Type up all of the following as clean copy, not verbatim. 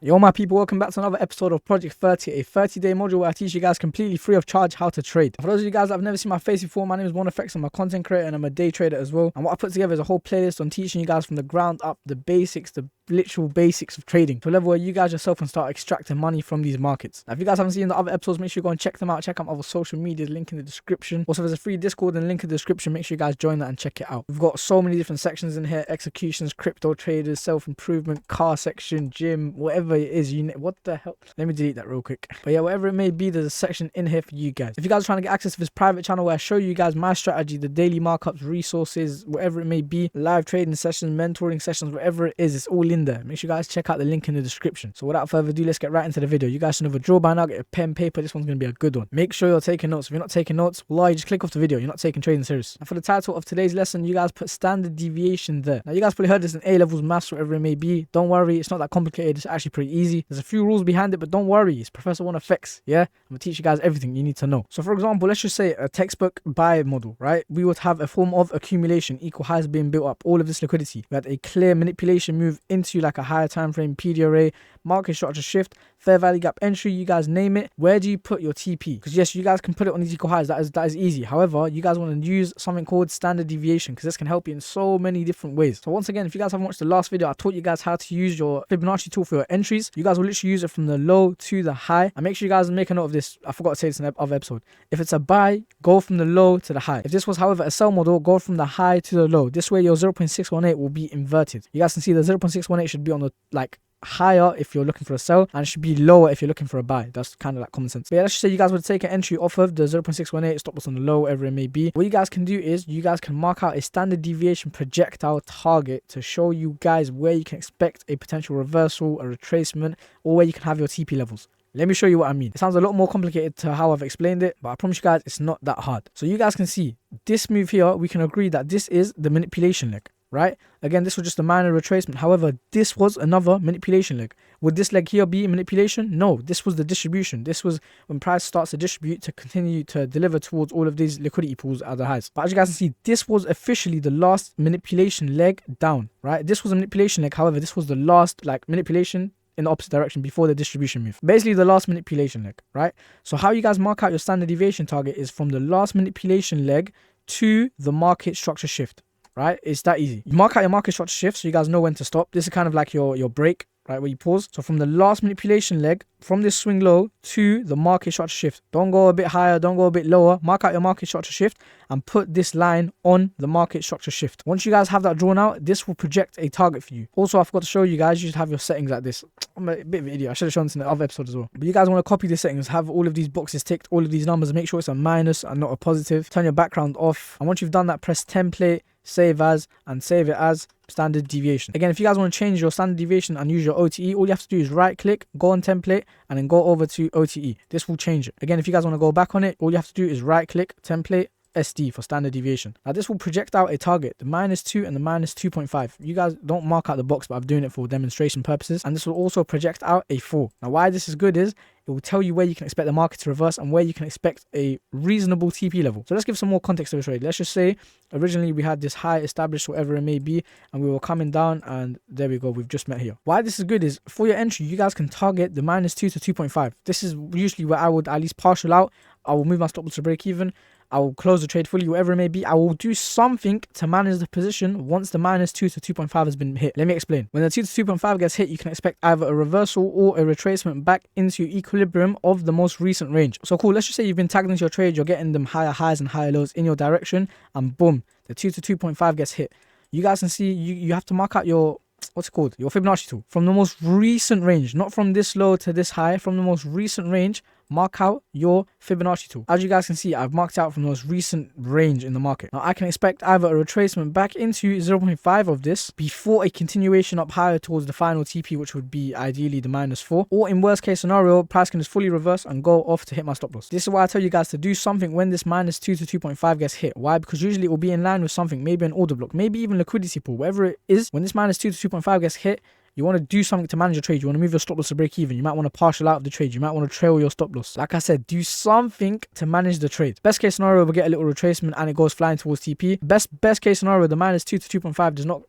Yo my people, welcome back to another episode of Project 30, a 30-day module where I teach you guys completely free of charge how to trade. For those of you guys that have never seen my face before, my name is OneFX. I'm a content creator and I'm a day trader as well. And what I put together is a whole playlist on teaching you guys from the ground up, the basics, the literal basics of trading to a level where you guys yourself can start extracting money from these markets. Now, if you guys haven't seen the other episodes, make sure you go and check them out. Check out my other social media, link in the description. Also, there's a free Discord and link in the description. Make sure you guys join that and check it out. We've got so many different sections in here: executions, crypto traders, self-improvement, car section, gym, whatever it is. What the hell? Let me delete that real quick. But yeah, whatever it may be, there's a section in here for you guys. If you guys are trying to get access to this private channel where I show you guys my strategy, the daily markups, resources, whatever it may be, live trading sessions, mentoring sessions, whatever it is, it's all in there. Make sure you guys check out the link in the description. So without further ado, let's get right into the video. You guys should have a draw by now, get a pen, paper. This one's going to be a good one. Make sure you're taking notes. If you're not taking notes, well, just click off the video. You're not taking trading serious. And for the title of today's lesson, you guys put standard deviation there. Now, you guys probably heard this in A-levels, maths, whatever it may be. Don't worry, it's not that complicated. It's actually pretty easy. There's a few rules behind it, but don't worry. It's Professor OneFX. Yeah, I'm going to teach you guys everything you need to know. So for example, let's just say a textbook buy model, right? We would have a form of accumulation, equal highs being built up, all of this liquidity. We had a clear manipulation move into like a higher time frame, PDRA, market structure shift, fair value gap entry, you guys name it. Where do you put your TP? Because yes, you guys can put it on these equal highs. That is easy. However, you guys want to use something called standard deviation because this can help you in so many different ways. So once again, if you guys haven't watched the last video, I taught you guys how to use your Fibonacci tool for your entries. You guys will literally use it from the low to the high. And make sure you guys make a note of this. I forgot to say this in the other episode. If it's a buy, go from the low to the high. If this was, however, a sell model, go from the high to the low. This way your 0.618 will be inverted. You guys can see the 0.618 should be on the higher if you're looking for a sell, and it should be lower if you're looking for a buy. That's kind of like common sense. But yeah, let's just say you guys would take an entry off of the 0.618, stop loss on the low, whatever it may be. What you guys can do is you guys can mark out a standard deviation projectile target to show you guys where you can expect a potential reversal, a retracement, or where you can have your TP levels. Let me show you what I mean. It sounds a lot more complicated to how I've explained it, but I promise you guys it's not that hard. So you guys can see this move here, we can agree that this is the manipulation leg, right? Again, this was just a minor retracement. However, this was another manipulation leg. Would this leg here be manipulation? No, this was the distribution. This was when price starts to distribute to continue to deliver towards all of these liquidity pools at the highs. But as you guys can see, this was officially the last manipulation leg down, right? This was a manipulation leg. However, this was the last manipulation in the opposite direction before the distribution move. Basically the last manipulation leg, right? So how you guys mark out your standard deviation target is from the last manipulation leg to the market structure shift. Right, it's that easy. You mark out your market structure shift so you guys know when to stop. This is kind of like your break, right, where you pause. So from the last manipulation leg, from this swing low to the market structure shift. Don't go a bit higher, don't go a bit lower. Mark out your market structure shift and put this line on the market structure shift. Once you guys have that drawn out, this will project a target for you. Also, I forgot to show you guys, you should have your settings like this. I'm a bit of an idiot. I should have shown this in the other episode as well. But you guys want to copy the settings, have all of these boxes ticked, all of these numbers, make sure it's a minus and not a positive. Turn your background off. And once you've done that, press template, save as, and save it as standard deviation. Again, if you guys want to change your standard deviation and use your OTE, all you have to do is right click, go on template, and then go over to OTE. This will change it. Again, if you guys want to go back on it, all you have to do is right click, template, SD for standard deviation. Now this will project out a target, the -2 and the -2.5. You guys don't mark out the box, but I'm doing it for demonstration purposes. And this will also project out a 4. Now why this is good is it will tell you where you can expect the market to reverse and where you can expect a reasonable TP level. So let's give some more context to the trade. Let's just say originally we had this high established, whatever it may be, and we were coming down, and there we go, we've just met here. Why this is good is for your entry, you guys can target the -2 to 2.5. This is usually where I would at least partial out. I will move my stop loss to break even. I will close the trade fully, whatever it may be. I will do something to manage the position once the -2 to 2.5 has been hit. Let me explain. When the 2 to 2.5 gets hit, you can expect either a reversal or a retracement back into equilibrium of the most recent range. So cool, let's just say you've been tagged into your trade, you're getting them higher highs and higher lows in your direction, and boom, the 2 to 2.5 gets hit. You guys can see you have to mark out your, what's it called? Your Fibonacci tool. From the most recent range, not from this low to this high, from the most recent range, mark out your Fibonacci tool. As you guys can see, I've marked out from the most recent range in the market. Now I can expect either a retracement back into 0.5 of this before a continuation up higher towards the final TP, which would be ideally the -4, or in worst case scenario, price can just fully reverse and go off to hit my stop loss. This is why I tell you guys to do something when this -2 to 2.5 gets hit. Why? Because usually it will be in line with something, maybe an order block, maybe even liquidity pool, whatever it is. When this -2 to 2.5 gets hit, you want to do something to manage your trade. You want to move your stop loss to break even. You might want to partial out of the trade. You might want to trail your stop loss. Like I said, do something to manage the trade. Best case scenario, we'll get a little retracement and it goes flying towards TP. Best case scenario, the -2 to 2.5 does not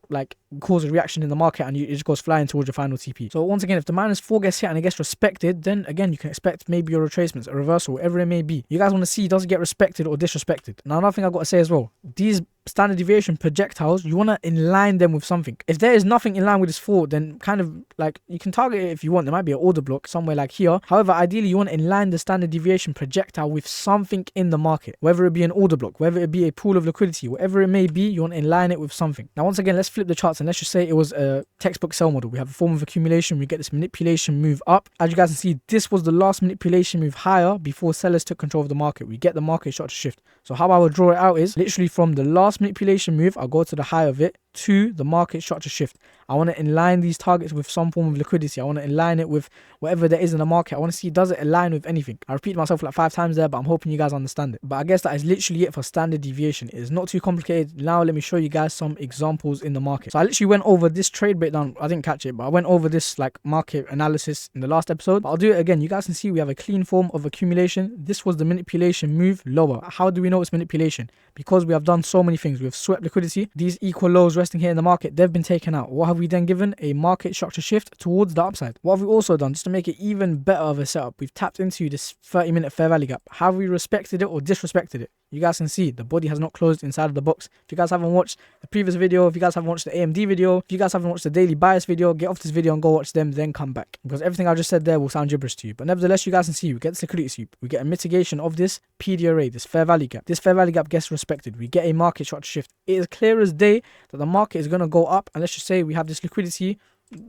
cause a reaction in the market and it just goes flying towards your final TP. So once again, if the -4 gets hit and it gets respected, then again you can expect maybe your retracements, a reversal, whatever it may be. You guys want to see, does it get respected or disrespected? Now another thing I've got to say as well, these standard deviation projectiles, you want to inline them with something. If there is nothing in line with this 4, then kind of like you can target it if you want. There might be an order block somewhere like here. However, ideally you want to inline the standard deviation projectile with something in the market, whether it be an order block, whether it be a pool of liquidity, whatever it may be, you want to inline it with something. Now once again, let's flip the charts and let's just say it was a textbook sell model. We have a form of accumulation, we get this manipulation move up. As you guys can see, this was the last manipulation move higher before sellers took control of the market. We get the market shot to shift. So how I would draw it out is literally from the last manipulation move, I'll go to the high of it to the market structure shift. I want to inline these targets with some form of liquidity. I want to align it with whatever there is in the market. I want to see, does it align with anything? I repeat myself like 5 times there, but I'm hoping you guys understand it. But I guess that is literally it for standard deviation. It is not too complicated. Now let me show you guys some examples in the market. So I literally went over this trade breakdown. I didn't catch it, but I went over this like market analysis in the last episode. But I'll do it again. You guys can see we have a clean form of accumulation. This was the manipulation move lower. How do we know it's manipulation? Because we have done so many things. We have swept liquidity. These equal lows resting here in the market, they've been taken out. What have we then given? A market structure shift towards the upside. What have we also done just to make it even better of a setup? We've tapped into this 30-minute fair value gap. Have we respected it or disrespected it? You guys can see the body has not closed inside of the box. If you guys haven't watched the previous video, if you guys haven't watched the AMD video, if you guys haven't watched the daily bias video, get off this video and go watch them, then come back. Because everything I just said there will sound gibberish to you. But nevertheless, you guys can see we get this liquidity sweep. We get a mitigation of this PD array, this fair value gap. This fair value gap gets respected. We get a market structure shift. It is clear as day that the market is going to go up. And let's just say we have this liquidity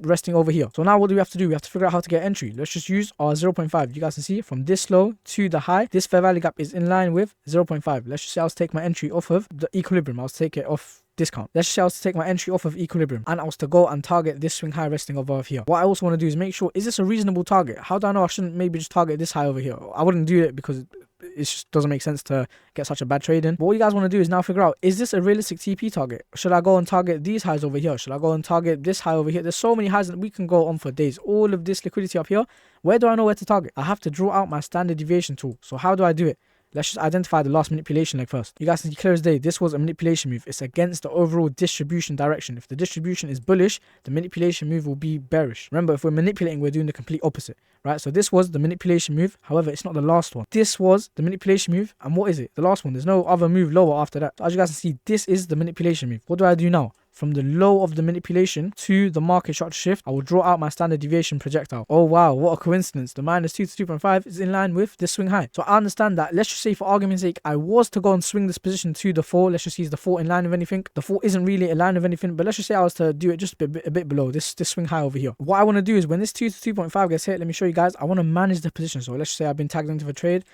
resting over here. So now what do we have to do? We have to figure out how to get entry. Let's just use our 0.5. You guys can see from this low to the high, this fair value gap is in line with 0.5. Let's just say I'll take my entry off of the equilibrium. I'll take it off discount. Let's just say I was to take my entry off of equilibrium and I was to go and target this swing high resting over here. What I also want to do is make sure, is this a reasonable target? How do I know I shouldn't maybe just target this high over here? I wouldn't do it because it just doesn't make sense to get such a bad trade in. But what you guys want to do is now figure out, is this a realistic TP target? Should I go and target these highs over here? Should I go and target this high over here? There's so many highs that we can go on for days. All of this liquidity up here, where do I know where to target? I have to draw out my standard deviation tool. So how do I do it? Let's just identify the last manipulation leg first. You guys can see clear as day, this was a manipulation move. It's against the overall distribution direction. If the distribution is bullish, the manipulation move will be bearish. Remember, if we're manipulating, we're doing the complete opposite, right? So this was the manipulation move. However, it's not the last one. This was the manipulation move. And what is it? The last one. There's no other move lower after that. So as you guys can see, this is the manipulation move. What do I do now? From the low of the manipulation to the market structure shift, I will draw out my standard deviation projectile. Oh wow, what a coincidence. The -2 to 2.5 is in line with this swing high. So I understand that. Let's just say for argument's sake, I was to go and swing this position to the 4. Let's just see, is the 4 in line with anything? The 4 isn't really in line with anything, but let's just say I was to do it just a bit below this swing high over here. What I want to do is when this 2 to 2.5 gets hit, let me show you guys, I want to manage the position. So let's just say I've been tagged into a trade.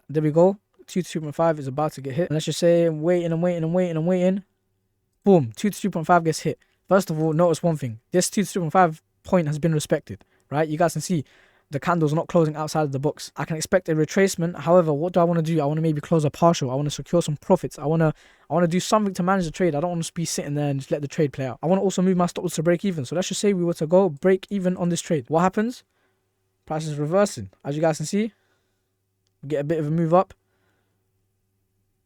There we go. 2 to 2.5 is about to get hit. And let's just say I'm waiting and waiting and waiting and waiting. Boom, 2 to 2.5 gets hit. First of all, notice one thing. This 2 to 2.5 point has been respected, right? You guys can see the candles are not closing outside of the box. I can expect a retracement. However, what do I want to do? I want to maybe close a partial. I want to secure some profits. I want to do something to manage the trade. I don't want to be sitting there and just let the trade play out. I want to also move my stop loss to break even. So let's just say we were to go break even on this trade. What happens? Price is reversing. As you guys can see, we get a bit of a move up.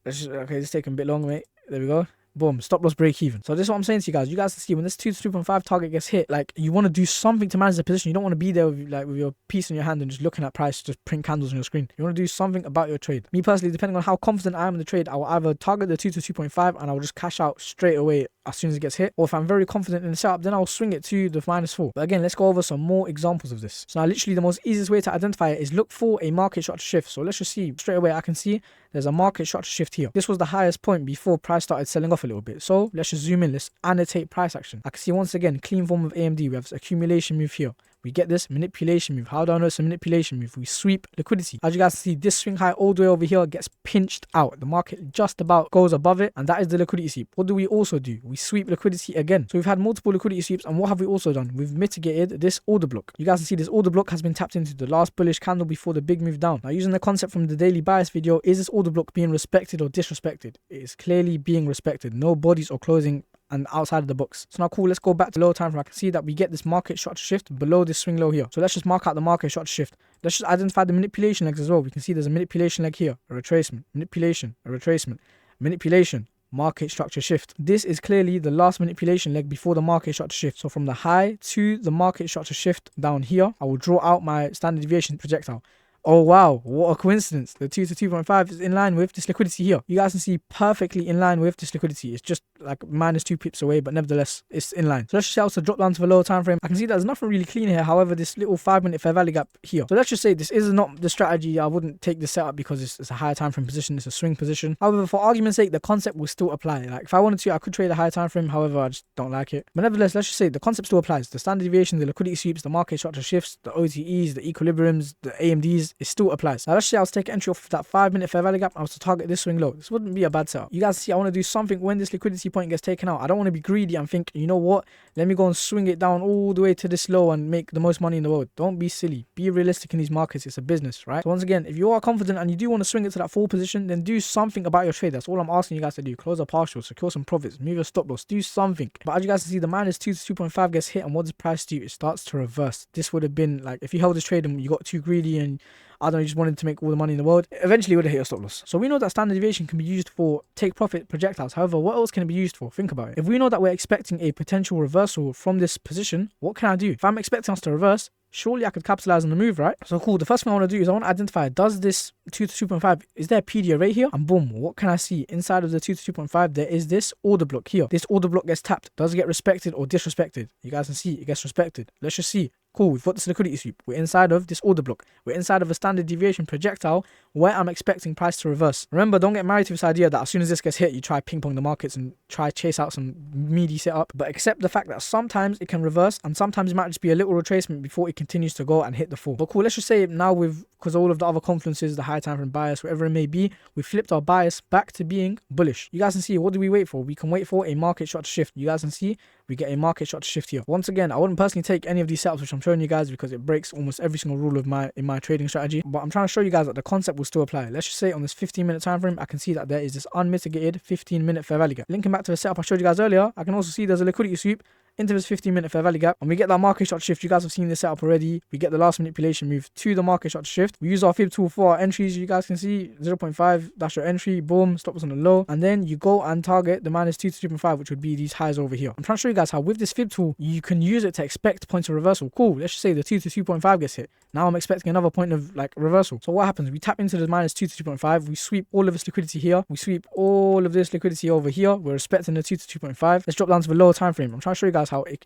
Okay, it's taking a bit long, mate. There we go. Boom, stop loss break even. So this is what I'm saying to you guys. You guys can see when this 2 to 2.5 target gets hit, like you want to do something to manage the position. You don't want to be there with your piece in your hand and just looking at price, just print candles on your screen. You want to do something about your trade. Me personally, depending on how confident I am in the trade, I will either target the 2 to 2.5 and I will just cash out straight away as soon as it gets hit. Or if I'm very confident in the setup, then I'll swing it to the -4. But again, let's go over some more examples of this. So now literally the most easiest way to identify it is look for a market structure shift. So let's just see straight away. I can see there's a market structure shift here. This was the highest point before price started selling off a little bit. So let's just zoom in. Let's annotate price action. I can see once again, clean form of AMD. We have this accumulation move here. We get this manipulation move. How do I know it's a manipulation move? We sweep liquidity. As you guys see, this swing high all the way over here gets pinched out. The market just about goes above it, and that is the liquidity sweep. What do we also do? We sweep liquidity again. So we've had multiple liquidity sweeps, and what have we also done? We've mitigated this order block. You guys can see this order block has been tapped into the last bullish candle before the big move down. Now, using the concept from the daily bias video, is this order block being respected or disrespected? It is clearly being respected. No bodies or closing and outside of the box. So now cool, let's go back to lower time frame. I can see that we get this market structure shift below this swing low here. So let's just mark out the market structure shift. Let's just identify the manipulation legs as well. We can see there's a manipulation leg here, a retracement, manipulation, a retracement, manipulation, market structure shift. This is clearly the last manipulation leg before the market structure shift. So from the high to the market structure shift down here, I will draw out my standard deviation projectile. Oh wow, what a coincidence. The 2 to 2.5 is in line with this liquidity here. You guys can see perfectly in line with this liquidity. It's just like -2 pips away, but nevertheless, it's in line. So let's just say I was to drop down to the lower time frame. I can see there's nothing really clean here. However, this little 5-minute fair value gap here. So let's just say this is not the strategy. I wouldn't take this setup because it's a higher time frame position. It's a swing position. However, for argument's sake, the concept will still apply. Like if I wanted to, I could trade a higher time frame. However, I just don't like it. But nevertheless, let's just say the concept still applies. The standard deviation, the liquidity sweeps, the market structure shifts, the OTEs, the equilibriums, the AMDs, it still applies. Now let's say I was to take entry off of that 5-minute fair value gap. I was to target this swing low. This wouldn't be a bad setup. You guys see, I want to do something when this liquidity point gets taken out. I don't want to be greedy and think, you know what, let me go and swing it down all the way to this low and make the most money in the world. Don't be silly. Be realistic in these markets. It's a business, right? So once again, if you are confident and you do want to swing it to that full position, then do something about your trade. That's all I'm asking you guys to do. Close a partial, secure some profits, move your stop loss, do something. But as you guys can see, the -2 to 2.5 gets hit, and what does price do? It starts to reverse. This would have been like if you held this trade and you got too greedy and I don't know, you just wanted to make all the money in the world, eventually would have hit your stop loss. So we know that standard deviation can be used for take profit projectiles. However, what else can it be used for? Think about it. If we know that we're expecting a potential reversal from this position, what can I do? If I'm expecting us to reverse, surely I could capitalize on the move, right? So cool. The first thing I want to do is I want to identify, does this 2 to 2.5, is there a PD array here? And boom, what can I see? Inside of the 2 to 2.5, there is this order block here. This order block gets tapped. Does it get respected or disrespected? You guys can see it gets respected. Let's just see. Cool, we've got this liquidity sweep. We're inside of this order block. We're inside of a standard deviation projectile where I'm expecting price to reverse. Remember, don't get married to this idea that as soon as this gets hit, you try ping pong the markets and try chase out some meaty setup. But accept the fact that sometimes it can reverse and sometimes it might just be a little retracement before it continues to go and hit the fall. But cool, let's just say now because all of the other confluences, the high time frame bias, whatever it may be, we flipped our bias back to being bullish. You guys can see, what do we wait for? We can wait for a market structure shift. You guys can see we get a market structure shift here. Once again, I wouldn't personally take any of these setups which I'm showing you guys because it breaks almost every single rule of in my trading strategy. But I'm trying to show you guys that the concept will still apply. Let's just say on this 15-minute time frame, I can see that there is this unmitigated 15-minute fair value gap. Linking back to the setup I showed you guys earlier, I can also see there's a liquidity sweep into this 15-minute fair value gap, and we get that market structure shift. You guys have seen this setup already. We get the last manipulation move to the market structure shift. We use our fib tool for our entries. You guys can see 0.5, that's your entry, boom, stop loss on the low, and then you go and target the -2 to 2.5, which would be these highs over here. I'm trying to show you guys how with this fib tool you can use it to expect points of reversal. Cool, let's just say the 2 to 2.5 gets hit. Now I'm expecting another point of like reversal. So what happens? We tap into the -2 to 2.5, we sweep all of this liquidity here, we sweep all of this liquidity over here, we're expecting the 2 to 2.5. Let's drop down to the lower time frame. I'm trying to show you guys how it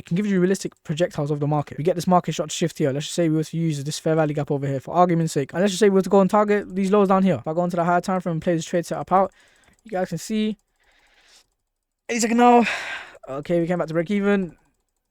can give you realistic projectiles of the market. We get this market structure shift here. Let's just say we were to use this fair value gap over here for argument's sake. And let's just say we were to go and target these lows down here. If I go into the higher time frame and play this trade setup out, you guys can see 8 seconds now. Okay, we came back to break even.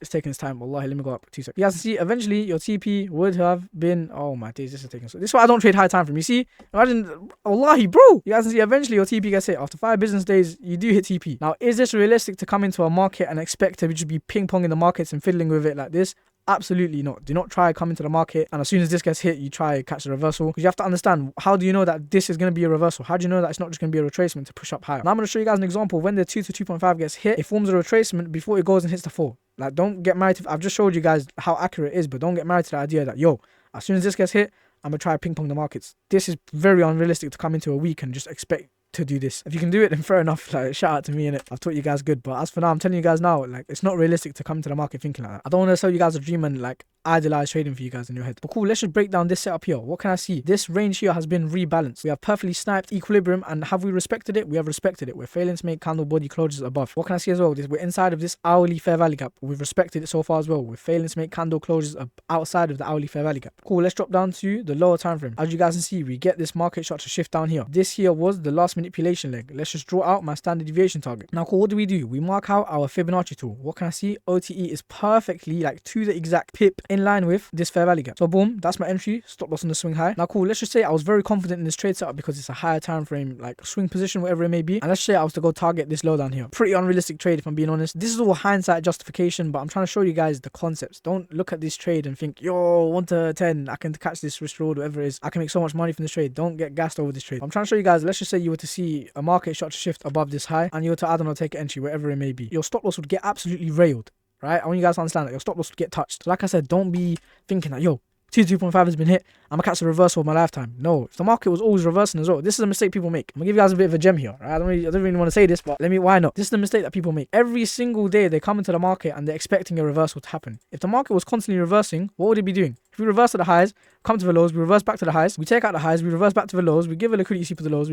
It's taking its time. Wallahi, let me go up 2 seconds. You guys can see eventually your TP would have been, oh my days, this is taking so. This is why I don't trade high time frame. You see, imagine, wallahi, bro. You guys can see eventually your TP gets hit. After 5 business days, you do hit TP. Now, is this realistic to come into a market and expect to just be ping ponging the markets and fiddling with it like this? Absolutely not. Do not try come into the market and as soon as this gets hit, you try catch the reversal. Because you have to understand, how do you know that this is going to be a reversal? How do you know that it's not just going to be a retracement to push up higher? Now I'm going to show you guys an example. When the 2 to 2.5 gets hit, it forms a retracement before it goes and hits the 4. Like, don't get married to, I've just showed you guys how accurate it is, but don't get married to the idea that, yo, as soon as this gets hit, I'm going to try ping pong the markets. This is very unrealistic to come into a week and just expect to do this. If you can do it, then fair enough. Like, shout out to me, innit? I've taught you guys good. But as for now, I'm telling you guys now, like, it's not realistic to come to the market thinking like that. I don't want to sell you guys a dream and like idealize trading for you guys in your head. But cool, let's just break down this setup here. What can I see? This range here has been rebalanced. We have perfectly sniped equilibrium, and have we respected it? We have respected it. We're failing to make candle body closures above. What can I see as well? We're inside of this hourly fair value gap. We've respected it so far as well. We're failing to make candle closures outside of the hourly fair value gap. Cool, let's drop down to the lower time frame. As you guys can see, we get this market structure shift down here. This here was the last manipulation leg. Let's just draw out my standard deviation target. Now cool, what do? We mark out our Fibonacci tool. What can I see? OTE is perfectly, like, to the exact pip in line with this fair value gap. So boom, that's my entry, stop loss on the swing high. Now cool, let's just say I was very confident in this trade setup because it's a higher time frame, like swing position, whatever it may be. And let's say I was to go target this low down here. Pretty unrealistic trade if I'm being honest. This is all hindsight justification, but I'm trying to show you guys the concepts. Don't look at this trade and think, yo, 1 to 10, I can catch this risk reward, whatever it is. I can make so much money from this trade. Don't get gassed over this trade. I'm trying to show you guys, let's just say you were to see a market structure shift above this high and you were to, I don't know, take an entry, wherever it may be. Your stop loss would get absolutely railed, right? I want you guys to understand that your stop loss would get touched. Like I said, don't be thinking that, yo, 2.5 has been hit, I'm gonna catch the reversal of my lifetime. No, if the market was always reversing as well, this is a mistake people make. I'm gonna give you guys a bit of a gem here, right? I don't really want to say this, but why not? This is the mistake that people make. Every single day they come into the market and they're expecting a reversal to happen. If the market was constantly reversing, what would it be doing? If we reverse to the highs, come to the lows, we reverse back to the highs, we take out the highs, we reverse back to the lows, we give a liquidity sweep for the lows,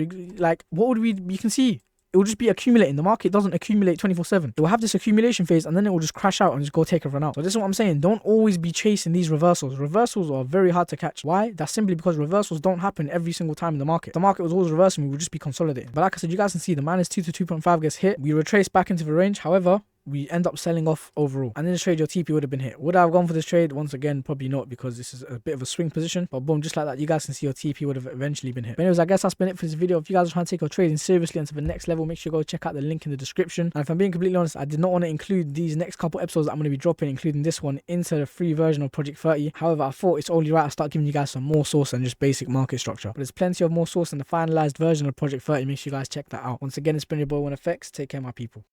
what would you can see it will just be accumulating. The market doesn't accumulate 24/7. It will have this accumulation phase and then it will just crash out and just go take a run out. So this is what I'm saying. Don't always be chasing these reversals. Reversals are very hard to catch. Why? That's simply because reversals don't happen every single time in the market. If the market was always reversing, we would just be consolidating. But like I said, you guys can see the -2 to 2.5 gets hit. We retrace back into the range. However, we end up selling off overall. And in this trade, your TP would have been hit. Would I have gone for this trade? Once again, probably not, because this is a bit of a swing position. But boom, just like that, you guys can see your TP would have eventually been hit. But anyways, I guess that's been it for this video. If you guys are trying to take your trading seriously and to the next level, make sure you go check out the link in the description. And if I'm being completely honest, I did not want to include these next couple episodes that I'm going to be dropping, including this one, into the free version of Project 30. However, I thought it's only right I start giving you guys some more source than just basic market structure. But there's plenty of more source in the finalized version of Project 30. Make sure you guys check that out. Once again, it's been your boy 1FX. Take care, my people.